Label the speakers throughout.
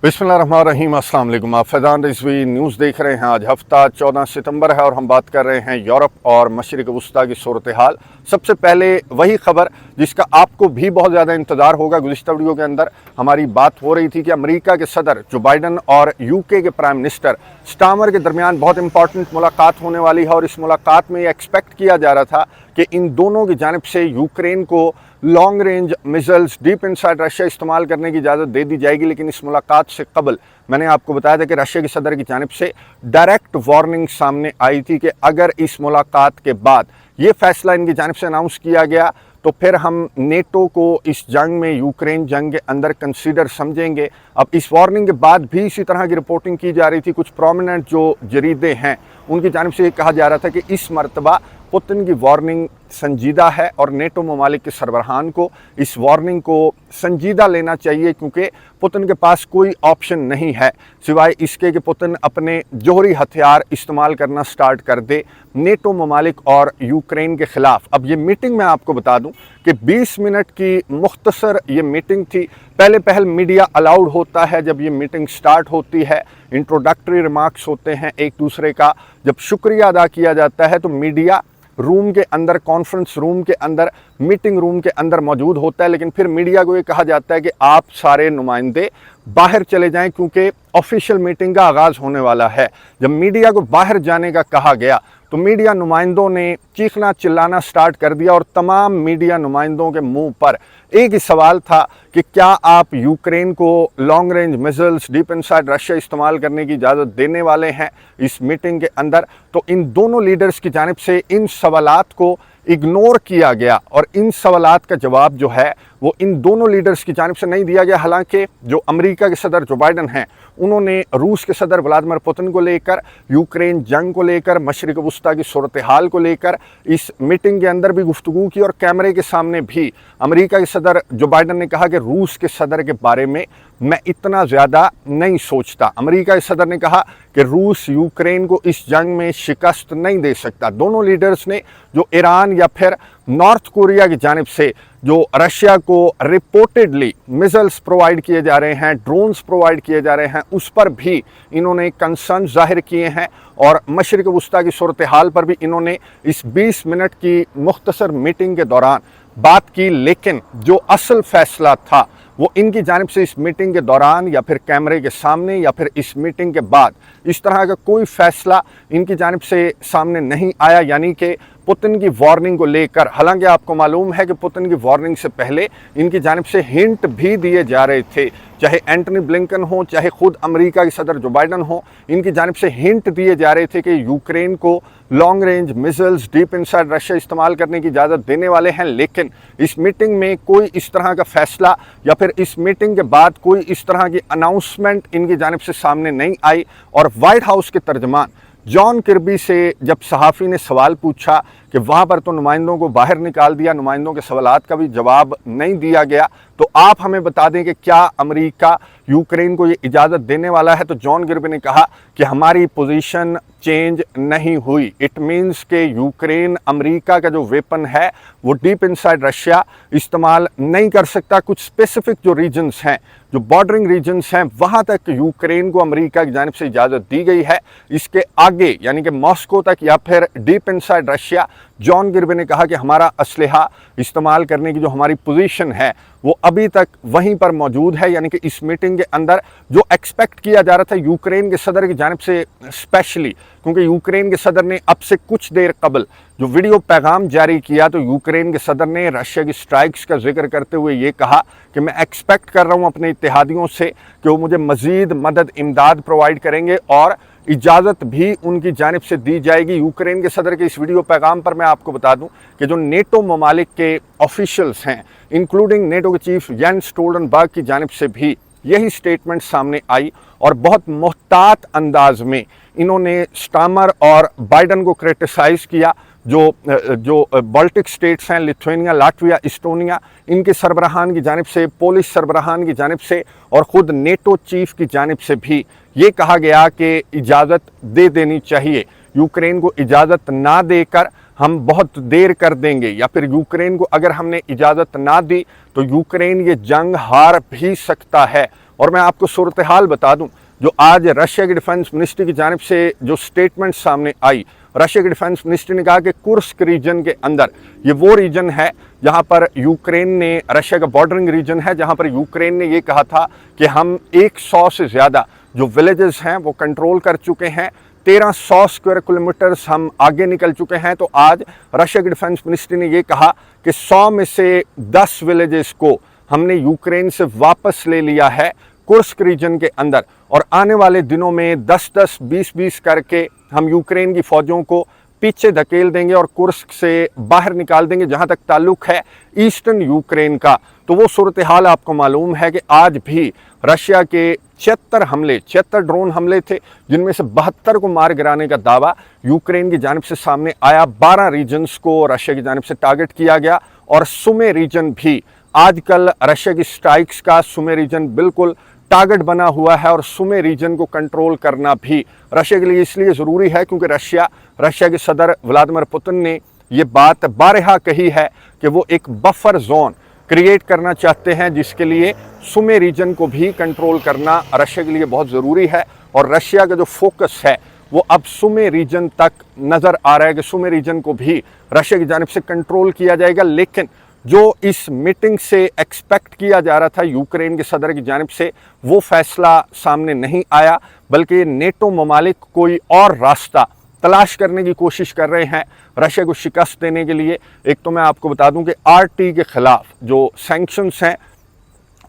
Speaker 1: बिस्मिल्लाहिर्रहमानिर्रहीम, अस्सलाम वालेकुम। आप फैज़ान रिजवी न्यूज़ देख रहे हैं। आज हफ्ता 14 सितंबर है और हम बात कर रहे हैं यूरोप और मशरिक़ वस्ता की सूरत हाल। सबसे पहले वही खबर जिसका आपको भी बहुत ज़्यादा इंतज़ार होगा। गुज़िश्ता वीडियो के अंदर हमारी बात हो रही थी कि अमेरिका के सदर जो बाइडन और यूके के प्राइम मिनिस्टर स्टामर के दरमियान बहुत इंपॉर्टेंट मुलाकात होने वाली है और इस मुलाकात में ये एक्सपेक्ट किया जा रहा था कि इन दोनों की जानिब से यूक्रेन को long range missiles deep inside Russia इस्तेमाल करने की इजाज़त दे दी जाएगी। लेकिन इस मुलाकात से कबल मैंने आपको बताया था कि रशिया के सदर की जानिब से डायरेक्ट वार्निंग सामने आई थी कि अगर इस मुलाकात के बाद ये फैसला इनकी जानिब से अनाउंस किया गया तो फिर हम नेटो को इस जंग में, यूक्रेन जंग के अंदर कंसीडर समझेंगे। अब इस वार्निंग के बाद भी इसी तरह की रिपोर्टिंग की जा रही थी। कुछ प्रोमिनेंट जो जरीदे हैं उनकी जानिब से ये कहा जा रहा था कि इस मरतबा पुतिन की वार्निंग संजीदा है और नेटो ममालिक के सरबराहान को इस वार्निंग को संजीदा लेना चाहिए, क्योंकि पुतिन के पास कोई ऑप्शन नहीं है सिवाय इसके कि पुतिन अपने जोहरी हथियार इस्तेमाल करना स्टार्ट कर दे नेटो ममालिक और यूक्रेन के ख़िलाफ़। अब ये मीटिंग मैं आपको बता दूं कि 20 मिनट की मुख्तसर ये मीटिंग थी। पहल मीडिया अलाउड होता है जब ये मीटिंग स्टार्ट होती है, इंट्रोडक्टरी रिमार्क्स होते हैं एक दूसरे का, जब शुक्रिया अदा किया जाता है तो मीडिया रूम के अंदर, कॉन्फ्रेंस रूम के अंदर, मीटिंग रूम के अंदर मौजूद होता है। लेकिन फिर मीडिया को ये कहा जाता है कि आप सारे नुमाइंदे बाहर चले जाएं क्योंकि ऑफिशियल मीटिंग का आगाज़ होने वाला है। जब मीडिया को बाहर जाने का कहा गया तो मीडिया नुमाइंदों ने चीखना चिल्लाना स्टार्ट कर दिया और तमाम मीडिया नुमाइंदों के मुंह पर एक ही सवाल था कि क्या आप यूक्रेन को long range missiles deep inside Russia इस्तेमाल करने की इजाज़त देने वाले हैं इस मीटिंग के अंदर। तो इन दोनों लीडर्स की जानिब से इन सवालात को इग्नोर किया गया और इन सवालात का जवाब जो है वो इन दोनों लीडर्स की जानिब से नहीं दिया गया। हालांकि जो अमेरिका के सदर जो बाइडन हैं उन्होंने रूस के सदर व्लादिमीर पुतिन को लेकर, यूक्रेन जंग को लेकर, मशरिक़ वस्ता की सूरत हाल को लेकर इस मीटिंग के अंदर भी गुफ्तगू की और कैमरे के सामने भी अमेरिका के सदर जो बाइडन ने कहा कि रूस के सदर के बारे में मैं इतना ज़्यादा नहीं सोचता। अमेरिका के सदर ने कहा कि रूस यूक्रेन को इस जंग में शिकस्त नहीं दे सकता। दोनों लीडर्स ने जो ईरान या फिर नॉर्थ कोरिया की जानिब से जो रशिया को रिपोर्टेडली मिसाइल्स प्रोवाइड किए जा रहे हैं, ड्रोन्स प्रोवाइड किए जा रहे हैं, उस पर भी इन्होंने कंसर्न जाहिर किए हैं और मशरिक़ वस्ता की सूरत हाल पर भी इन्होंने इस 20 मिनट की मुख्तसर मीटिंग के दौरान बात की। लेकिन जो असल फैसला था वो इनकी जानिब से इस मीटिंग के दौरान या फिर कैमरे के सामने या फिर इस मीटिंग के बाद इस तरह का कोई फैसला इनकी जानिब से सामने नहीं आया, यानी कि पुतिन की वार्निंग को लेकर। हालांकि आपको मालूम है कि पुतिन की वार्निंग से पहले इनकी जानिब से हिंट भी दिए जा रहे थे, चाहे एंटनी ब्लिंकन हो, चाहे खुद अमेरिका के सदर जो बाइडन हो, इनकी जानिब से हिंट दिए जा रहे थे कि यूक्रेन को long range missiles deep inside Russia इस्तेमाल करने की इजाज़त देने वाले हैं। लेकिन इस मीटिंग में कोई इस तरह का फैसला या फिर इस मीटिंग के बाद कोई इस तरह की अनाउंसमेंट इनकी जानिब से सामने नहीं आई। और वाइट हाउस के तर्जमान जॉन किर्बी से जब सहाफ़ी ने सवाल पूछा कि वहाँ पर तो नुमाइंदों को बाहर निकाल दिया, नुमाइंदों के सवालात का भी जवाब नहीं दिया गया, तो आप हमें बता दें कि क्या अमेरिका यूक्रेन को ये इजाज़त देने वाला है। तो जॉन किर्बी ने कहा कि हमारी पोजीशन चेंज नहीं हुई। इट मीन्स कि यूक्रेन अमेरिका का जो वेपन है वो डीप इनसाइड रशिया इस्तेमाल नहीं कर सकता। कुछ स्पेसिफिक जो रीजन्स हैं, जो बॉर्डरिंग रीजन्स हैं, वहाँ तक यूक्रेन को अमेरिका की जानिब से इजाज़त दी गई है। इसके आगे यानी कि मॉस्को तक या फिर डीप इनसाइड रशिया, जॉन किर्बी ने कहा कि हमारा असलहा इस्तेमाल करने की जो हमारी पोजीशन है वो अभी तक वहीं पर मौजूद है। यानी कि इस मीटिंग के अंदर जो एक्सपेक्ट किया जा रहा था यूक्रेन के सदर की जानिब से स्पेशली, क्योंकि यूक्रेन के सदर ने अब से कुछ देर कबल जो वीडियो पैगाम जारी किया तो यूक्रेन के सदर ने रशिया की स्ट्राइक्स का जिक्र करते हुए ये कहा कि मैं एक्सपेक्ट कर रहा हूँ अपने इत्तेहादियों से कि वो मुझे मज़ीद मदद इमदाद प्रोवाइड करेंगे और इजाज़त भी उनकी जानिब से दी जाएगी। यूक्रेन के सदर के इस वीडियो पैगाम पर मैं आपको बता दूं कि जो नेटो ममालिक के ऑफिशियल्स हैं, इंक्लूडिंग नेटो के चीफ जेंस स्टोल्टनबर्ग की जानिब से भी यही स्टेटमेंट सामने आई और बहुत मोहतात अंदाज में इन्होंने स्टामर और बाइडन को क्रिटिसाइज़ किया। जो बाल्टिक स्टेट्स हैं, लिथुआनिया, लाटविया, इस्टोनिया, इनके सरबराहान की जानिब से, पोलिश सरबराहान की जानिब से और ख़ुद नेटो चीफ की जानिब से भी ये कहा गया कि इजाज़त दे देनी चाहिए। यूक्रेन को इजाज़त ना देकर हम बहुत देर कर देंगे, या फिर यूक्रेन को अगर हमने इजाज़त ना दी तो यूक्रेन ये जंग हार भी सकता है। और मैं आपको सूरत हाल बता दूं, जो आज रशिया की डिफेंस मिनिस्ट्री की जानिब से जो स्टेटमेंट सामने आई, रशिया के डिफेंस मिनिस्ट्री ने कहा कि कुर्स्क रीजन के अंदर, ये वो रीजन है जहां पर यूक्रेन ने, रशिया का बॉर्डरिंग रीजन है, जहां पर यूक्रेन ने ये कहा था कि हम 100 से ज़्यादा जो विलेजेस हैं वो कंट्रोल कर चुके हैं, 1300 स्क्वायर किलोमीटर्स हम आगे निकल चुके हैं। तो आज रशिया की डिफेंस मिनिस्ट्री ने ये कहा कि 100 में से 10 विलेजेस को हमने यूक्रेन से वापस ले लिया है कुर्स्क रीजन के अंदर, और आने वाले दिनों में 10-10, 20-20 करके हम यूक्रेन की फ़ौजों को पीछे धकेल देंगे और कुर्स्क से बाहर निकाल देंगे। जहां तक ताल्लुक है ईस्टर्न यूक्रेन का, तो वो सूरत हाल आपको मालूम है कि आज भी रशिया के 76 ड्रोन हमले थे, जिनमें से 72 को मार गिराने का दावा यूक्रेन की जानिब से सामने आया। 12 रीजन्स को रशिया की जानिब से टारगेट किया गया, और सुमे रीजन भी आजकल रशिया की स्ट्राइक्स का सुमे रीजन बिल्कुल टारगेट बना हुआ है, और सुमे रीजन को कंट्रोल करना भी रशिया के लिए इसलिए ज़रूरी है क्योंकि रशिया के सदर व्लादिमीर पुतिन ने ये बात बारहा कही है कि वो एक बफर जोन क्रिएट करना चाहते हैं, जिसके लिए सुमे रीजन को भी कंट्रोल करना रशिया के लिए बहुत ज़रूरी है। और रशिया का जो फोकस है वो अब सुमे रीजन तक नज़र आ रहा है कि सुमे रीजन को भी रशिया की जानिब से कंट्रोल किया जाएगा। लेकिन जो इस मीटिंग से एक्सपेक्ट किया जा रहा था यूक्रेन के सदर की जानिब से, वो फैसला सामने नहीं आया, बल्कि नेटो ममालिक कोई और रास्ता तलाश करने की कोशिश कर रहे हैं रशिया को शिकस्त देने के लिए। एक तो मैं आपको बता दूं कि आरटी के खिलाफ जो सैंक्शंस हैं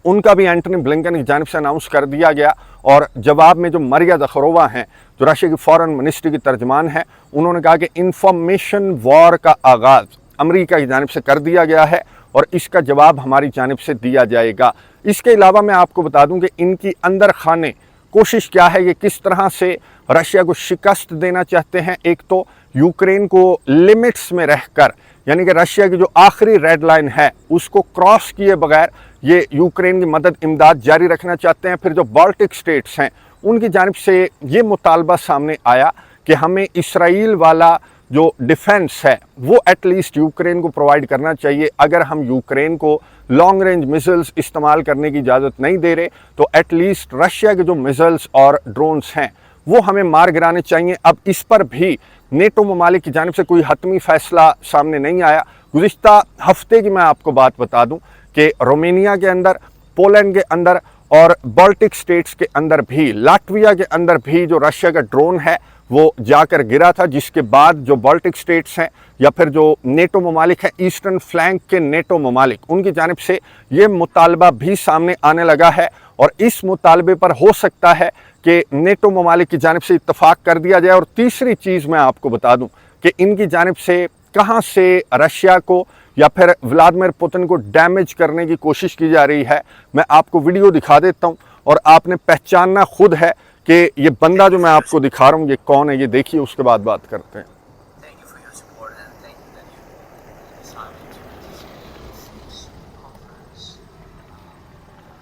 Speaker 1: उनका भी एंटनी ब्लिंकन की जानिब से अनाउंस कर दिया गया, और जवाब में जो मरिया ज़खरोवा हैं, जो रशिया की फॉरेन मिनिस्ट्री की तर्जमान है, उन्होंने कहा कि इंफॉर्मेशन वॉर का आगाज़ अमेरिका की जानिब से कर दिया गया है और इसका जवाब हमारी जानिब से दिया जाएगा। इसके अलावा मैं आपको बता दूं कि इनकी अंदर खाने कोशिश क्या है, ये किस तरह से रशिया को शिकस्त देना चाहते हैं। एक तो यूक्रेन को लिमिट्स में रहकर, यानी कि रशिया की जो आखिरी रेड लाइन है उसको क्रॉस किए बगैर ये यूक्रेन की मदद इमदाद जारी रखना चाहते हैं। फिर जो बाल्टिक स्टेट्स हैं उनकी जानिब से ये मुतालबा सामने आया कि हमें इसराइल वाला जो डिफेंस है वो एटलीस्ट यूक्रेन को प्रोवाइड करना चाहिए। अगर हम यूक्रेन को लॉन्ग रेंज मिसाइल्स इस्तेमाल करने की इजाज़त नहीं दे रहे, तो एटलीस्ट रशिया के जो मिसाइल्स और ड्रोन्स हैं वो हमें मार गिराने चाहिए। अब इस पर भी नेटो ममालिक की जानिब से कोई हतमी फ़ैसला सामने नहीं आया। गुज़िश्ता हफ्ते की मैं आपको बात बता दूं कि रोमानिया के अंदर, पोलैंड के अंदर और बाल्टिक स्टेट्स के अंदर भी, लाटविया के अंदर भी जो रशिया का ड्रोन है वो जाकर गिरा था, जिसके बाद जो बाल्टिक स्टेट्स हैं या फिर जो नेटो ममालिक हैं, ईस्टर्न फ्लैंक के नेटो ममालिक, उनकी जानिब से ये मुतालबा भी सामने आने लगा है। और इस मुतालबे पर हो सकता है कि नेटो ममालिक की जानिब से इत्तफाक कर दिया जाए। और तीसरी चीज़ मैं आपको बता दूं कि इनकी जानिब से कहाँ से रशिया को या फिर व्लादिमीर पुतिन को डैमेज करने की कोशिश की जा रही है, मैं आपको वीडियो दिखा देता हूँ और आपने पहचानना खुद है कि ये बंदा जो मैं आपको दिखा रहा हूँ ये कौन है। ये देखिए, उसके बाद बात करते हैं।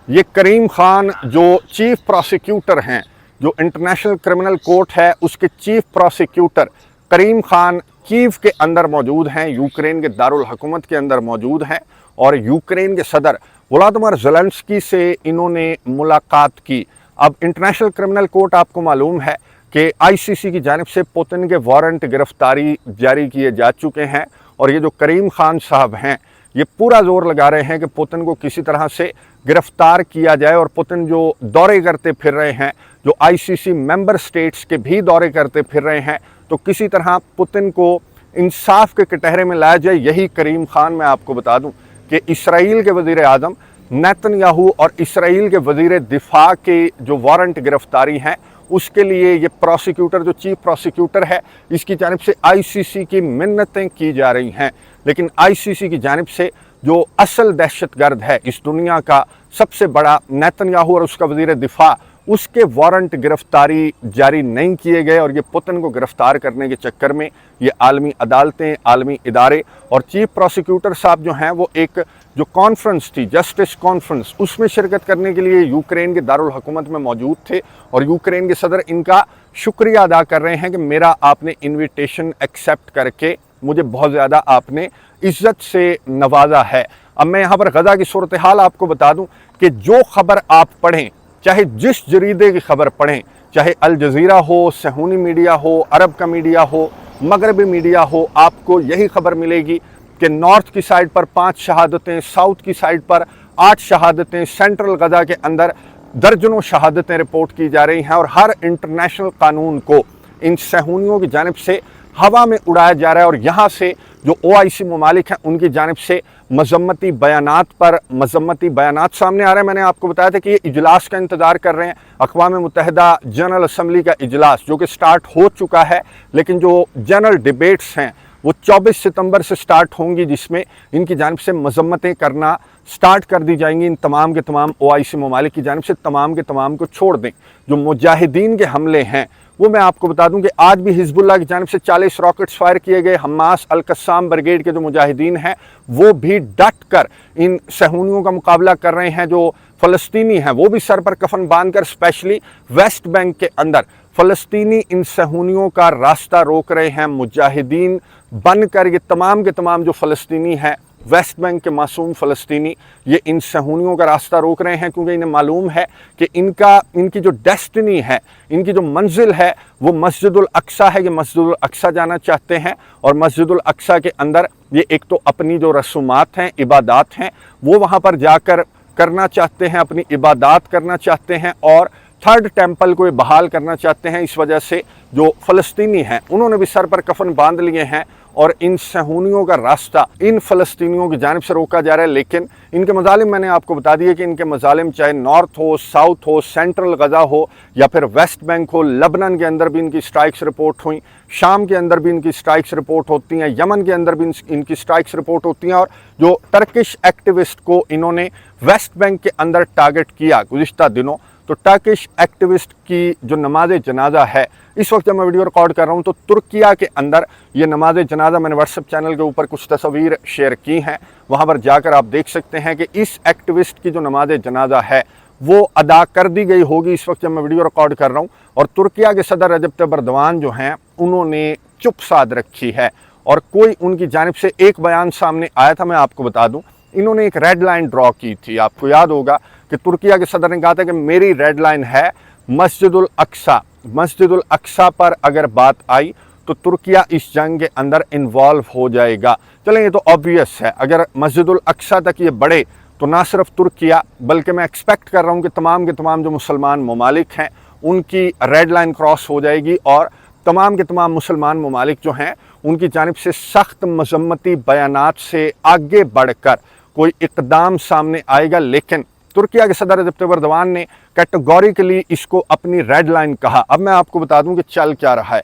Speaker 1: ये करीम खान जो चीफ प्रोसिक्यूटर हैं, जो इंटरनेशनल क्रिमिनल कोर्ट है उसके चीफ प्रोसिक्यूटर करीम खान कीव के अंदर मौजूद हैं, यूक्रेन के दारुल हुकूमत के अंदर मौजूद हैं। और यूक्रेन के सदर वोलोदिमीर ज़ेलेंस्की से इन्होंने मुलाकात की। अब इंटरनेशनल क्रिमिनल कोर्ट, आपको मालूम है कि आईसीसी की जानिब से पुतिन के वारंट गिरफ्तारी जारी किए जा चुके हैं, और ये जो करीम खान साहब हैं ये पूरा जोर लगा रहे हैं कि पुतिन को किसी तरह से गिरफ्तार किया जाए। और पुतिन जो दौरे करते फिर रहे हैं, जो आईसीसी मेंबर स्टेट्स के भी दौरे करते फिर रहे हैं, तो किसी तरह पुतिन को इंसाफ के कटहरे में लाया जाए। यही करीम खान, मैं आपको बता दूं कि इसराइल के वज़ीर आज़म नेतन्याहू और इसराइल के वज़ीर दिफा के जो वारंट गिरफ्तारी हैं उसके लिए ये प्रोसिक्यूटर, जो चीफ प्रोसिक्यूटर है, इसकी जानिब से आईसीसी की मिन्नतें की जा रही हैं। लेकिन आईसीसी की जानिब से जो असल दहशतगर्द है इस दुनिया का सबसे बड़ा, नेतन्याहू और उसका वज़ीर दिफा, उसके वारंट गिरफ्तारी जारी नहीं किए गए। और ये पुतिन को गिरफ्तार करने के चक्कर में ये आलमी अदालतें, आलमी इदारे और चीफ प्रोसिक्यूटर साहब जो हैं वो एक जो कॉन्फ्रेंस थी, जस्टिस कॉन्फ्रेंस, उसमें शिरकत करने के लिए यूक्रेन के दारुल हुकूमत में मौजूद थे। और यूक्रेन के सदर इनका शुक्रिया अदा कर रहे हैं कि मेरा आपने इन्विटेशन एक्सेप्ट करके मुझे बहुत ज़्यादा आपने इज़्ज़त से नवाजा है। अब मैं यहाँ पर गज़ा की सूरत हाल आपको बता दूँ कि जो ख़बर आप पढ़ें, चाहे जिस जरीदे की खबर पढ़ें, चाहे अल जज़ीरा हो, सहूनी मीडिया हो, अरब का मीडिया हो, मगरबी मीडिया हो, आपको यही खबर मिलेगी कि नॉर्थ की साइड पर 5 शहादतें, साउथ की साइड पर 8 शहादतें, सेंट्रल गजा के अंदर दर्जनों शहादतें रिपोर्ट की जा रही हैं और हर इंटरनेशनल कानून को इन सहूनियों की जानिब से हवा में उड़ाया जा रहा है। और यहाँ से जो OIC ममालिक हैं उनकी जानिब से मजम्मती बयानात पर मजम्मती बयानात सामने आ रहे हैं। मैंने आपको बताया था कि ये इजलास का इंतज़ार कर रहे हैं, अक़वाम मुत्तहिदा जनरल असम्बली का इजलास जो कि स्टार्ट हो चुका है, लेकिन जो जनरल डिबेट्स हैं वो 24 सितंबर से स्टार्ट होंगी, जिसमें इनकी जानिब से मजम्मतें करना स्टार्ट कर दी जाएंगी। इन तमाम के तमाम OIC ममालिक की जानिब से तमाम के तमाम को छोड़ दें। जो मुजाहिदीन के हमले हैं वो मैं आपको बता दूं कि आज भी हिजबुल्लाह की जानिब से 40 रॉकेट्स फायर किए गए। हमास अल कस्साम ब्रिगेड के जो मुजाहिदीन हैं वो भी डट कर इन सहूनियों का मुकाबला कर रहे हैं। जो फ़लस्तीनी हैं वो भी सर पर कफन बांध कर स्पेशली वेस्ट बैंक के अंदर फ़लस्तीनी इन सहूनियों का रास्ता रोक रहे हैं। मुजाहिदीन बनकर ये तमाम के तमाम जो फ़लस्तीनी हैं, वेस्ट बैंक के मासूम फ़लस्तीनी, ये इन सहूनियों का रास्ता रोक रहे हैं क्योंकि इन्हें मालूम है कि इनकी जो डेस्टिनी है, इनकी जो मंजिल है वो मस्जिदुल अक्सा है। ये मस्जिदुल अक्सा जाना चाहते हैं और मस्जिदुल अक्सा के अंदर ये एक तो अपनी जो रसूमात हैं, इबादात हैं, वो वहाँ पर जाकर करना चाहते हैं, अपनी इबादात करना चाहते हैं और थर्ड टेम्पल को ये बहाल करना चाहते हैं। इस वजह से जो फ़लस्तीनी हैं उन्होंने भी सर पर कफन बांध लिए हैं और इन सहूनियों का रास्ता इन फ़लस्तीनियों की जानिब से रोका जा रहा है। लेकिन इनके मज़ालिम मैंने आपको बता दिए कि इनके मज़ालिम चाहे नॉर्थ हो, साउथ हो, सेंट्रल गज़ा हो या फिर वेस्ट बैंक हो, लबनन के अंदर भी इनकी स्ट्राइक्स रिपोर्ट हुई, शाम के अंदर भी इनकी स्ट्राइक्स रिपोर्ट होती हैं, यमन के अंदर भी इनकी स्ट्राइक्स रिपोर्ट होती हैं। और जो टर्किश एक्टिविस्ट को इन्होंने वेस्ट बैंक के अंदर टारगेट किया गुज़िश्ता दिनों, तो टर्किश एक्टिविस्ट की जो नमाज जनाजा है, इस वक्त जब मैं वीडियो रिकॉर्ड कर रहा हूँ तो तुर्किया के अंदर ये नमाज जनाजा मैंने व्हाट्सएप चैनल के ऊपर कुछ तस्वीर शेयर की हैं, वहाँ पर जाकर आप देख सकते हैं कि इस एक्टिविस्ट की जो नमाज जनाजा है वो अदा कर दी गई होगी इस वक्त जब मैं वीडियो रिकॉर्ड कर रहा हूँ। और तुर्किया के सदर रजब तैयब एर्दोगान जो हैं उन्होंने चुप साध रखी है और कोई उनकी जानिब से एक बयान सामने आया था। मैं आपको बता दूँ, इन्होंने एक रेड लाइन ड्रॉ की थी। आपको याद होगा कि तुर्किया के सदर ने कहा था कि मेरी रेड लाइन है मस्जिदुल अक्सा। मस्जिदुल अक्सा पर अगर बात आई तो तुर्किया इस जंग के अंदर इन्वॉल्व हो जाएगा। चलें, ये तो ऑब्वियस है, अगर मस्जिदुल अक्सा तक ये बढ़े तो ना सिर्फ तुर्किया बल्कि मैं एक्सपेक्ट कर रहा हूँ कि तमाम के तमाम जो मुसलमान ममालिक हैं उनकी रेड लाइन क्रॉस हो जाएगी और तमाम के तमाम मुसलमान ममालिक जो हैं उनकी जानिब से सख्त मजम्मती बयानात से आगे बढ़कर कोई इक़दाम सामने आएगा। लेकिन तुर्किया के सदर रजब तैयब एर्दोगान ने कैटेगोरिकली इसको अपनी रेड लाइन कहा। अब मैं आपको बता दूं कि चल क्या रहा है।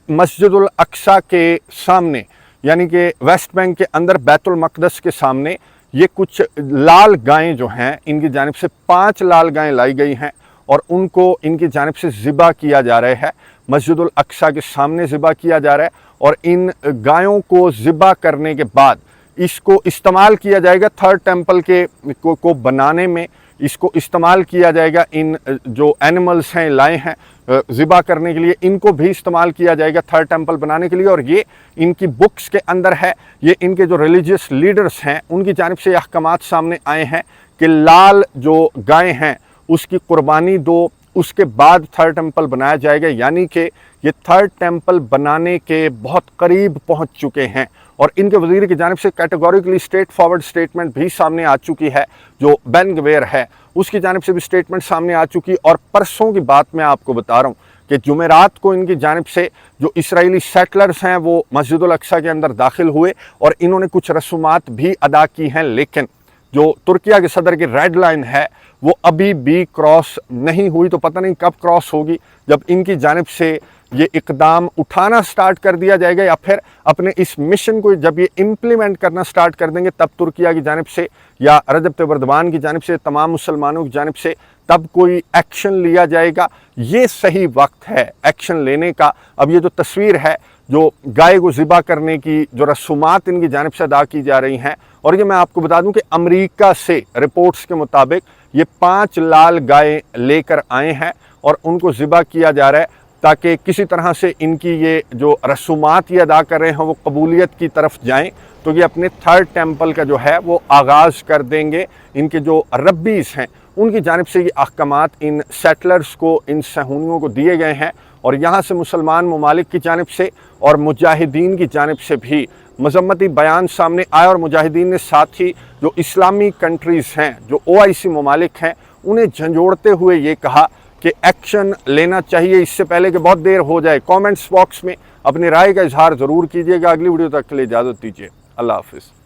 Speaker 1: मस्जिदुल अक्सा के सामने यानी कि वेस्ट बैंक के अंदर बैतुल मक़दस के सामने ये कुछ लाल गायें जो हैं इनकी जानिब से 5 लाल गायें लाई गई हैं और उनको इनकी जानिब से ज़िबा किया जा रहा है। मस्जिदुल अक्सा के सामने ज़िबा किया जा रहा है और इन गायों को ज़िबा करने के बाद इसको इस्तेमाल किया जाएगा थर्ड टेम्पल को बनाने में। इसको इस्तेमाल किया जाएगा, इन जो एनिमल्स हैं लाए हैं ज़िबा करने के लिए, इनको भी इस्तेमाल किया जाएगा थर्ड टेम्पल बनाने के लिए। और ये इनकी बुक्स के अंदर है, ये इनके जो रिलीजियस लीडर्स हैं उनकी जानिब से अहकामात सामने आए हैं कि लाल जो गायें हैं उसकी कुर्बानी दो, उसके बाद थर्ड टेम्पल बनाया जाएगा। यानी कि ये थर्ड टेम्पल बनाने के बहुत करीब पहुंच चुके हैं और इनके वज़ीर की जानिब से कैटेगोरिकली स्ट्रेट फॉरवर्ड स्टेटमेंट भी सामने आ चुकी है। जो बेन गवीर है उसकी जानिब से भी स्टेटमेंट सामने आ चुकी। और परसों की बात मैं आपको बता रहा हूँ कि जुमेरात को इनकी जानिब से जो इसराइली सेटलर्स हैं वो मस्जिदुल अक्सा के अंदर दाखिल हुए और इन्होंने कुछ रसूमात भी अदा की हैं। लेकिन जो तुर्किया के सदर की रेड लाइन है वो अभी भी क्रॉस नहीं हुई, तो पता नहीं कब क्रॉस होगी, जब इनकी जानिब से ये इक़दाम उठाना स्टार्ट कर दिया जाएगा या फिर अपने इस मिशन को जब ये इम्प्लीमेंट करना स्टार्ट कर देंगे तब तुर्किया की जानिब से या रजब तैयब एर्दोगान की जानिब से, तमाम मुसलमानों की जानिब से तब कोई एक्शन लिया जाएगा। ये सही वक्त है एक्शन लेने का। अब ये जो तस्वीर है जो गाय को ज़िबा करने की जो रसूमात इनकी जानिब से अदा की जा रही हैं, और ये मैं आपको बता दूं कि अमेरिका से रिपोर्ट्स के मुताबिक ये 5 लाल गायें लेकर आए हैं और उनको ज़िबा किया जा रहा है ताकि किसी तरह से इनकी ये जो रसूमात ये अदा कर रहे हैं वो कबूलियत की तरफ जाएं, तो ये अपने थर्ड टेम्पल का जो है वो आगाज़ कर देंगे। इनके जो रब्बीज़ हैं उनकी जानिब से ये अहकामात इन सेटलर्स को, इन सहूनियों को दिए गए हैं और यहाँ से मुसलमान ममालिक की जानिब से और मुजाहिदीन की जानिब से भी मजम्मती बयान सामने आया और मुजाहिदीन ने साथ ही जो इस्लामी कंट्रीज़ हैं, जो OIC ममालिक हैं, उन्हें झंझोड़ते हुए ये कहा कि एक्शन लेना चाहिए इससे पहले कि बहुत देर हो जाए। कमेंट्स बॉक्स में अपनी राय का इजहार ज़रूर कीजिएगा। अगली वीडियो तक के लिए इजाज़त दीजिए। अल्लाह हाफ़िज़।